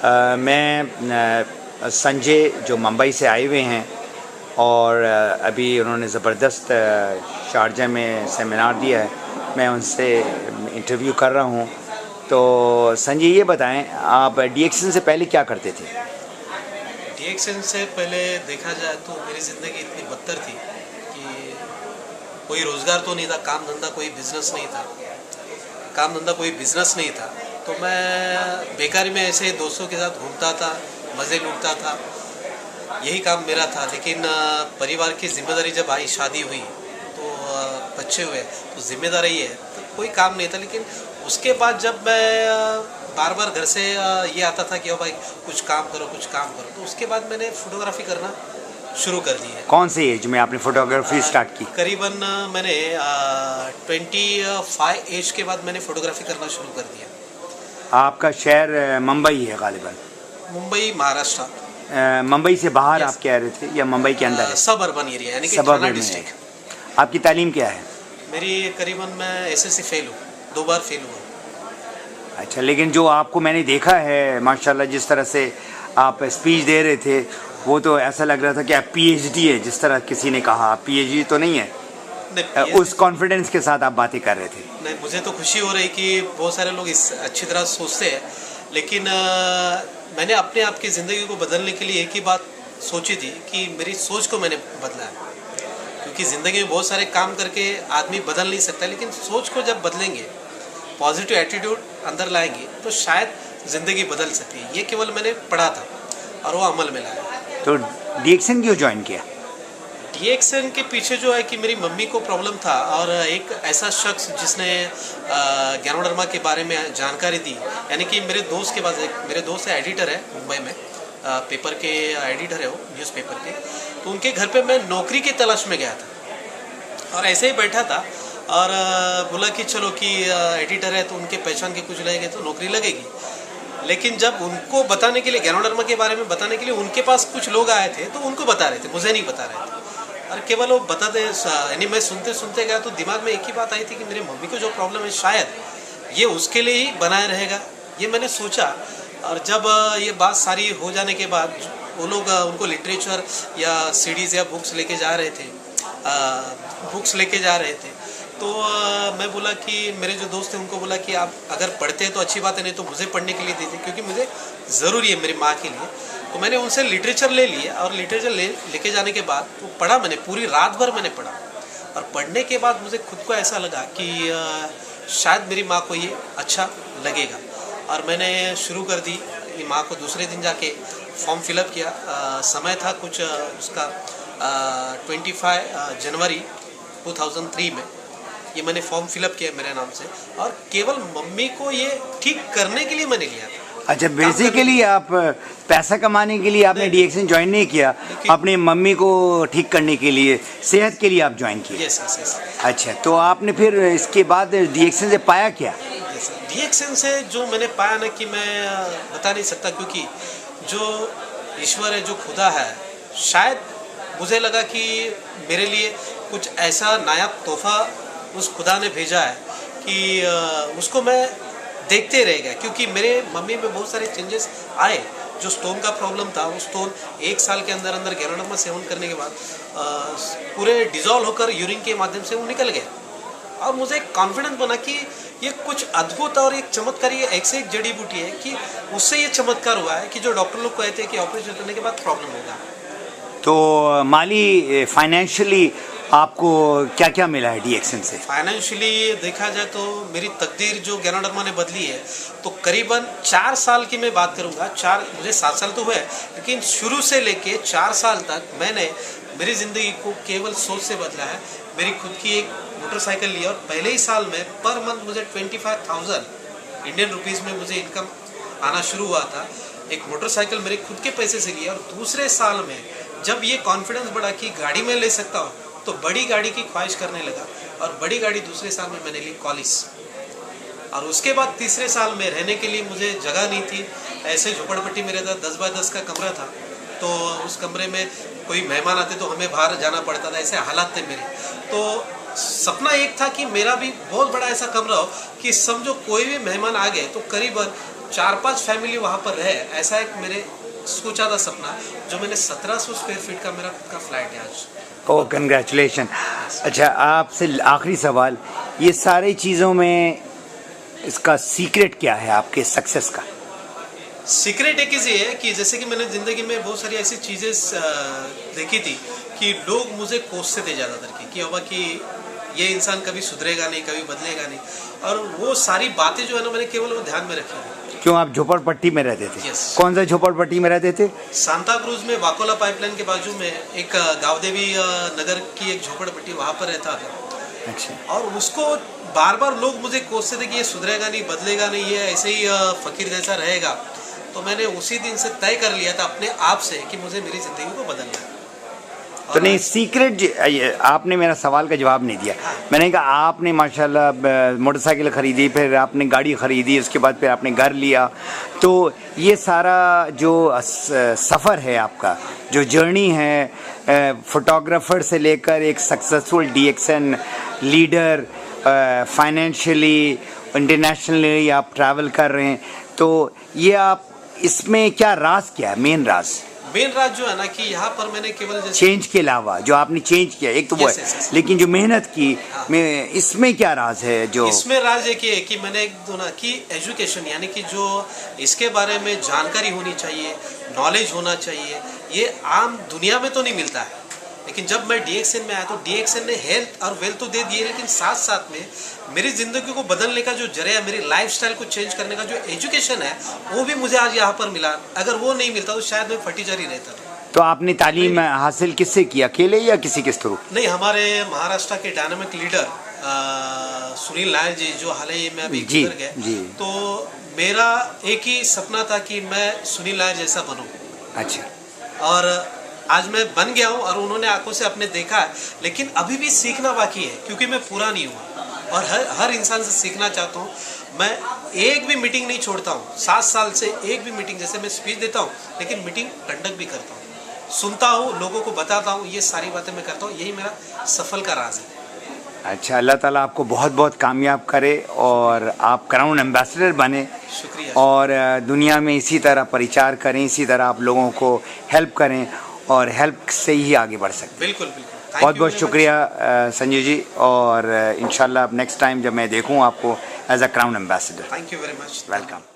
मैं संजय जो मुंबई से आए हुए हैं और अभी उन्होंने ज़बरदस्त शारजा में सेमिनार दिया है, मैं उनसे इंटरव्यू कर रहा हूँ। तो संजय ये बताएं, आप डीएक्सन से पहले क्या करते थे? डीएक्सन से पहले देखा जाए तो मेरी ज़िंदगी इतनी बदतर थी कि कोई रोज़गार तो नहीं था, काम धंधा कोई बिज़नेस नहीं था, तो मैं बेकारी में ऐसे दोस्तों के साथ घूमता था, मज़े लूटता था, यही काम मेरा था। लेकिन परिवार की जिम्मेदारी जब आई, शादी हुई तो बच्चे हुए तो जिम्मेदारी है, तो कोई काम नहीं था। लेकिन उसके बाद जब मैं बार बार घर से ये आता था कि ओ भाई कुछ काम करो, तो उसके बाद मैंने फ़ोटोग्राफी करना शुरू कर दी है। कौन से एज में आपने फ़ोटोग्राफी स्टार्ट की? करीबन मैंने 25 एज के बाद मैंने फ़ोटोग्राफी करना शुरू कर दिया। आपका शहर मुंबई है गालिबन? मुंबई, महाराष्ट्र। मुंबई से बाहर आप कह रहे थे या मुंबई के अंदर है? सब अर्बन एरिया, यानी कि सब थाना डिस्ट्रिक्ट। आपकी तालीम क्या है? मेरी करीबन मैं एसएससी फेल हूँ, 2 बार फेल हुआ। अच्छा, लेकिन जो आपको मैंने देखा है माशाल्लाह, जिस तरह से आप स्पीच दे रहे थे, वो तो ऐसा लग रहा था कि आप पीएचडी है, जिस तरह किसी ने कहा। पीएचडी तो नहीं है? नहीं, उस कॉन्फिडेंस के साथ आप बातें कर रहे थे। नहीं, मुझे तो खुशी हो रही कि बहुत सारे लोग इस अच्छी तरह सोचते हैं। लेकिन मैंने अपने आप की ज़िंदगी को बदलने के लिए एक ही बात सोची थी कि मेरी सोच को मैंने बदला है। क्योंकि ज़िंदगी में बहुत सारे काम करके आदमी बदल नहीं सकता, लेकिन सोच को जब बदलेंगे, पॉजिटिव एटीट्यूड अंदर लाएंगे, तो शायद ज़िंदगी बदल सकती है। ये केवल मैंने पढ़ा था और वो अमल में लाया। तो डीएक्सन क्यों ज्वाइन किया? डीएक्सन के पीछे जो है कि मेरी मम्मी को प्रॉब्लम था और एक ऐसा शख्स जिसने गैनोडर्मा के बारे में जानकारी दी, यानी कि मेरे दोस्त है, एडिटर है मुंबई में, पेपर के एडिटर है वो, न्यूज़पेपर के। तो उनके घर पे मैं नौकरी की तलाश में गया था और ऐसे ही बैठा था और बोला कि चलो कि एडिटर है तो उनके पहचान के कुछ लगेंगे तो नौकरी लगेगी। लेकिन जब उनको बताने के लिए, गैनोडर्मा के बारे में बताने के लिए उनके पास कुछ लोग आए थे, तो उनको बता रहे थे, मुझे नहीं बता रहे थे। और केवल वो बताते, यानी मैं सुनते गया तो दिमाग में एक ही बात आई थी कि मेरे मम्मी को जो प्रॉब्लम है शायद ये उसके लिए ही बनाया रहेगा, ये मैंने सोचा। और जब ये बात सारी हो जाने के बाद वो लोग उनको लिटरेचर या सीडीज़ या बुक्स लेके जा रहे थे, तो मैं बोला कि मेरे जो दोस्त थे उनको बोला कि आप अगर पढ़ते हैं तो अच्छी बात है, नहीं तो मुझे पढ़ने के लिए दीजिए, क्योंकि मुझे ज़रूरी है मेरी माँ के लिए। तो मैंने उनसे लिटरेचर ले लिया और लिटरेचर लेके जाने के बाद तो पढ़ा मैंने, पूरी रात भर मैंने पढ़ा। और पढ़ने के बाद मुझे खुद को ऐसा लगा कि शायद मेरी माँ को ये अच्छा लगेगा, और मैंने शुरू कर दी। माँ को दूसरे दिन जाके फॉर्म फिलअप किया। समय था कुछ उसका 25 जनवरी 2003 में ये मैंने फॉर्म फिलअप किया मेरे नाम से, और केवल मम्मी को ये ठीक करने के लिए मैंने लिया था। अच्छा, बेसिकली आप पैसा कमाने के लिए आपने डीएक्सन ज्वाइन नहीं किया, अपनी मम्मी को ठीक करने के लिए, सेहत के लिए आप ज्वाइन किए? यस। अच्छा, तो आपने फिर इसके बाद डीएक्सन से पाया क्या? डीएक्सन से जो मैंने पाया ना, कि मैं बता नहीं सकता, क्योंकि जो ईश्वर है, जो खुदा है, शायद मुझे लगा कि मेरे लिए कुछ ऐसा नायाब तोहफा उस खुदा ने भेजा है कि उसको मैं देखते रह गया। क्योंकि मेरे मम्मी में बहुत सारे चेंजेस आए। जो स्टोन का प्रॉब्लम था, वो स्टोन 1 साल के अंदर गैनोडर्मा सेवन करने के बाद पूरे डिजॉल्व होकर यूरिन के माध्यम से वो निकल गया। और मुझे एक कॉन्फिडेंस बना कि ये कुछ अद्भुत और एक चमत्कार, ये एक से एक जड़ी बूटी है कि उससे ये चमत्कार हुआ है कि जो डॉक्टर लोग कहते हैं कि ऑपरेशन करने के बाद प्रॉब्लम होगा। तो माली, फाइनेंशियली आपको क्या क्या मिला है डीएक्सन से? फाइनेंशियली देखा जाए तो मेरी तकदीर जो गैनोडर्मा ने बदली है, तो करीबन 4 साल की मैं बात करूँगा। मुझे 7 साल तो हुए, लेकिन शुरू से लेके 4 साल तक मैंने मेरी ज़िंदगी को केवल सोच से बदला है। मेरी खुद की एक मोटरसाइकिल ली और पहले ही साल में पर मंथ मुझे 25,000 इंडियन रुपीज़ में मुझे इनकम आना शुरू हुआ था। एक मोटरसाइकिल मेरे खुद के पैसे से लिया, और दूसरे साल में जब ये कॉन्फिडेंस बढ़ा कि गाड़ी में ले सकता हूँ, तो बड़ी गाड़ी की ख्वाहिश करने लगा। और बड़ी गाड़ी दूसरे साल में मैंने ली, कॉलिस। और उसके बाद तीसरे साल में रहने के लिए मुझे जगह नहीं थी, ऐसे झोपड़पट्टी में रहता, 10 बाय 10 का कमरा था। तो उस कमरे में कोई मेहमान आते तो हमें बाहर जाना पड़ता था, ऐसे हालात थे मेरे। तो सपना एक था कि मेरा भी बहुत बड़ा ऐसा कमरा हो कि समझो कोई भी मेहमान आ गए तो करीबन 4-5 फैमिली वहाँ पर रहे, ऐसा एक मेरे सोचा था सपना, जो मैंने 1700 स्क्वायर फीट का मेरा खुद का फ्लैट है आज। ओह कंग्रेचुलेशन। अच्छा, आपसे आखिरी सवाल, ये सारी चीज़ों में इसका सीक्रेट क्या है आपके सक्सेस का? सीक्रेट एक ही है कि जैसे कि मैंने ज़िंदगी में बहुत सारी ऐसी चीज़ें देखी थी कि लोग मुझे कोसते थे ज़्यादातर कि अब कि ये इंसान कभी सुधरेगा नहीं, कभी बदलेगा नहीं, और वो सारी बातें जो है ना मैंने केवल वो ध्यान में रखी। क्यों, आप झोपड़पट्टी में रहते थे? Yes. कौन सा झोपड़पट्टी में रहते थे? सांता क्रूज में वाकोला पाइपलाइन के बाजू में एक गावदेवी नगर की एक झोपड़पट्टी, वहाँ पर रहता था। अच्छा। और उसको बार बार लोग मुझे कोसते थे कि ये सुधरेगा नहीं, बदलेगा नहीं, ये ऐसे ही फकीर जैसा रहेगा। तो मैंने उसी दिन से तय कर लिया था अपने आप से कि मुझे मेरी ज़िंदगी को बदलना है। तो नहीं, सीक्रेट आपने मेरा सवाल का जवाब नहीं दिया। मैंने कहा आपने माशाल्लाह मोटरसाइकिल ख़रीदी, फिर आपने गाड़ी ख़रीदी, उसके बाद फिर आपने घर लिया। तो ये सारा जो सफ़र है आपका, जो जर्नी है, फोटोग्राफर से लेकर एक successful DXN leader, financially internationally आप ट्रैवल कर रहे हैं, तो ये आप इसमें क्या राज, क्या है मेन राज? मेन राज जो है ना कि यहाँ पर मैंने केवल जैसे चेंज के अलावा जो आपने चेंज किया, एक तो वो Yes, है, yes, yes. लेकिन जो मेहनत की, हाँ। में इसमें क्या राज है? जो इसमें राज एक ये है कि मैंने एक दो ना कि एजुकेशन, यानी कि जो इसके बारे में जानकारी होनी चाहिए, नॉलेज होना चाहिए, ये आम दुनिया में तो नहीं मिलता है। लेकिन जब मैं DXN में आया तो DXN ने हेल्थ और वेल्थ तो दे दिए, लेकिन साथ साथ में मेरी ज़िंदगी को बदलने का जो जरिया, मेरी लाइफस्टाइल को चेंज करने का जो एजुकेशन है, वो भी मुझे आज यहाँ पर मिला। अगर वो नहीं मिलता तो शायद मैं फटीचर ही रहता। तो आपने तालीम हासिल किससे किया, अकेले या किसी के थ्रू? नहीं, हमारे महाराष्ट्र के डायनामिक लीडर सुनील नायर जी, जो हाल ही में अभी गुजर गए, तो मेरा एक ही सपना था कि मैं सुनील नायर जैसा बनूं। अच्छा। और आज मैं बन गया हूं और उन्होंने आंखों से अपने देखा है, लेकिन अभी भी सीखना बाकी है, क्योंकि मैं पूरा नहीं हुआ और हर इंसान से सीखना चाहता हूं। मैं एक भी मीटिंग नहीं छोड़ता हूं, 7 साल से एक भी मीटिंग, जैसे मैं स्पीच देता हूं लेकिन मीटिंग कंडक्ट भी करता हूं, सुनता हूं, लोगों को बताता हूं, ये सारी बातें मैं करता हूं। यही मेरा सफल का राज है। अच्छा, अल्लाह ताला आपको बहुत बहुत कामयाब करे और आप क्राउन एम्बेसडर बने। शुक्रिया। और दुनिया में इसी तरह परिचार करें, इसी तरह आप लोगों को हेल्प करें और हेल्प से ही आगे बढ़ सकते हैं। बिल्कुल बिल्कुल। बहुत बहुत शुक्रिया संजय जी, और इंशाल्लाह नेक्स्ट टाइम जब मैं देखूं आपको as a crown ambassador. Thank you very much. Welcome.